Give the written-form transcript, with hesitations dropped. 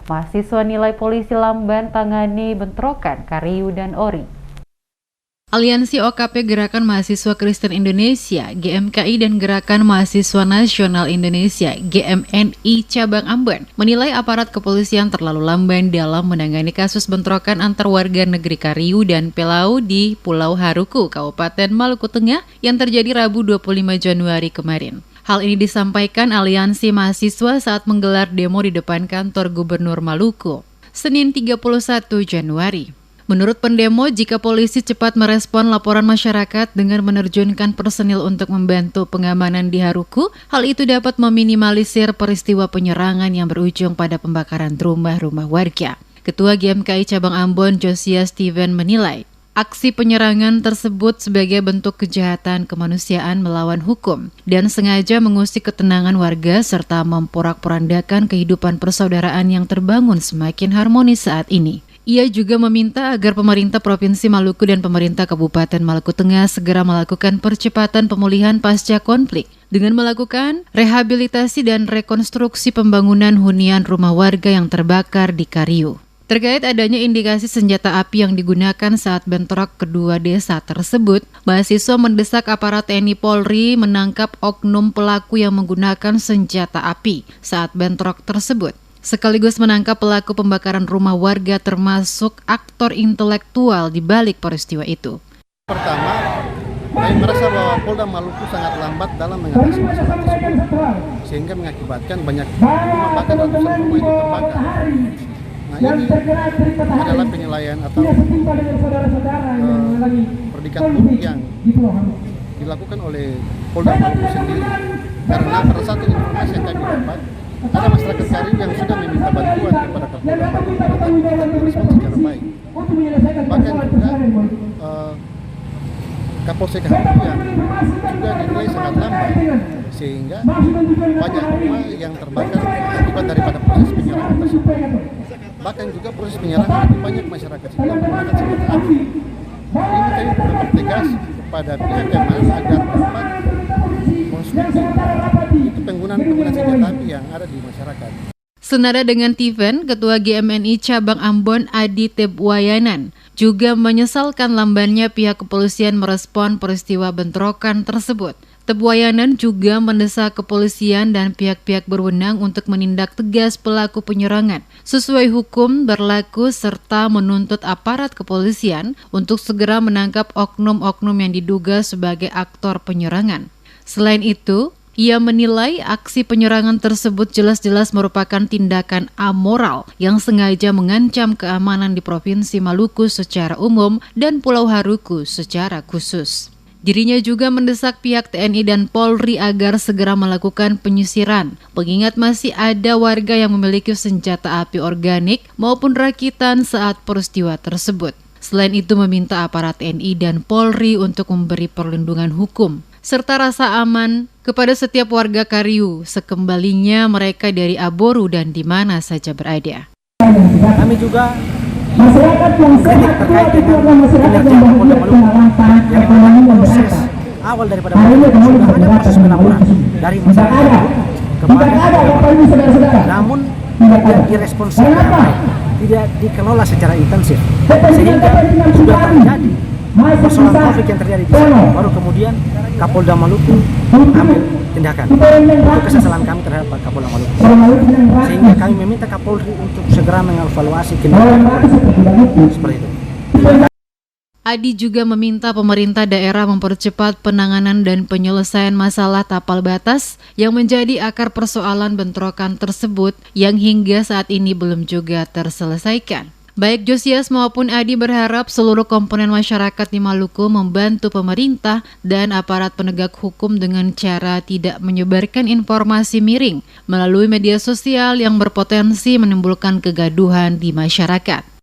Mahasiswa nilai polisi lamban tangani bentrokan Kariu dan Ori. Aliansi OKP Gerakan Mahasiswa Kristen Indonesia (GMKI) dan Gerakan Mahasiswa Nasional Indonesia (GMNI) Cabang Ambon menilai aparat kepolisian terlalu lamban dalam menangani kasus bentrokan antar warga negeri Kariu dan Pelau di Pulau Haruku, Kabupaten Maluku Tengah yang terjadi Rabu 25 Januari kemarin. Hal ini disampaikan Aliansi Mahasiswa saat menggelar demo di depan kantor Gubernur Maluku, Senin 31 Januari. Menurut pendemo, jika polisi cepat merespon laporan masyarakat dengan menerjunkan personil untuk membantu pengamanan di Haruku, hal itu dapat meminimalisir peristiwa penyerangan yang berujung pada pembakaran rumah-rumah warga. Ketua GMKI Cabang Ambon, Josiah Steven, menilai aksi penyerangan tersebut sebagai bentuk kejahatan kemanusiaan melawan hukum dan sengaja mengusik ketenangan warga serta memporak-porandakan kehidupan persaudaraan yang terbangun semakin harmonis saat ini. Ia juga meminta agar pemerintah Provinsi Maluku dan pemerintah Kabupaten Maluku Tengah segera melakukan percepatan pemulihan pasca konflik dengan melakukan rehabilitasi dan rekonstruksi pembangunan hunian rumah warga yang terbakar di Kariu. Terkait adanya indikasi senjata api yang digunakan saat bentrok kedua desa tersebut, mahasiswa mendesak aparat TNI Polri menangkap oknum pelaku yang menggunakan senjata api saat bentrok tersebut, sekaligus menangkap pelaku pembakaran rumah warga termasuk aktor intelektual di balik peristiwa itu. Pertama, kami merasa bahwa Polda Maluku sangat lambat dalam mengatasi masalah tersebut, sehingga mengakibatkan banyak rumah bahkan ratusan rumah itu terbakar. Nah, ini adalah penilaian atau predikat buruk yang dilakukan oleh Polda Maluku sendiri, karena pada satu informasi yang kami dapat, ada masyarakat Kariu yang sudah meminta bantuan kepada Kapolda Maluku tetapi tidak direspon secara baik. Bahkan juga Kapolsek Haruku yang juga dinilai sangat lambat, sehingga banyak rumah yang terbakar akibat daripada proses penyerangan tersebut. Bahkan juga proses penyerangan itu banyak masyarakat sipil menggunakan senjata api. Ini kami bertegas kepada pihak yang mana agar dapat konstruktif itu penggunaan senjata api yang ada di masyarakat. Senada dengan Tiven, Ketua GMNI Cabang Ambon Adi Tebwayanan juga menyesalkan lambannya pihak kepolisian merespon peristiwa bentrokan tersebut. Tebwayanan juga mendesak kepolisian dan pihak-pihak berwenang untuk menindak tegas pelaku penyerangan sesuai hukum berlaku serta menuntut aparat kepolisian untuk segera menangkap oknum-oknum yang diduga sebagai aktor penyerangan. Selain itu, ia menilai aksi penyerangan tersebut jelas-jelas merupakan tindakan amoral yang sengaja mengancam keamanan di Provinsi Maluku secara umum dan Pulau Haruku secara khusus. Dirinya juga mendesak pihak TNI dan Polri agar segera melakukan penyisiran, mengingat masih ada warga yang memiliki senjata api organik maupun rakitan saat peristiwa tersebut. Selain itu meminta aparat TNI dan Polri untuk memberi perlindungan hukum serta rasa aman kepada setiap warga Kariu sekembalinya mereka dari Aboru dan di mana saja berada. Kami juga masyarakat yang kritik terkait dengan kinerja Polda Maluku yang mana proses awal daripada sudah ada proses pelaporan dari masyarakat kepada namun tidak direspons secara baik, tidak dikelola secara intensif, sehingga sudah terjadi persoalan konflik yang terjadi di sana. Baru kemudian Kapolda Maluku ambil tindakan. Itu kesesalan kami terhadap Kapolda Maluku. Sehingga kami meminta Kapolri untuk segera mengevaluasi kinerja seperti itu. Adi juga meminta pemerintah daerah mempercepat penanganan dan penyelesaian masalah tapal batas yang menjadi akar persoalan bentrokan tersebut yang hingga saat ini belum juga terselesaikan. Baik Josias maupun Adi berharap seluruh komponen masyarakat di Maluku membantu pemerintah dan aparat penegak hukum dengan cara tidak menyebarkan informasi miring melalui media sosial yang berpotensi menimbulkan kegaduhan di masyarakat.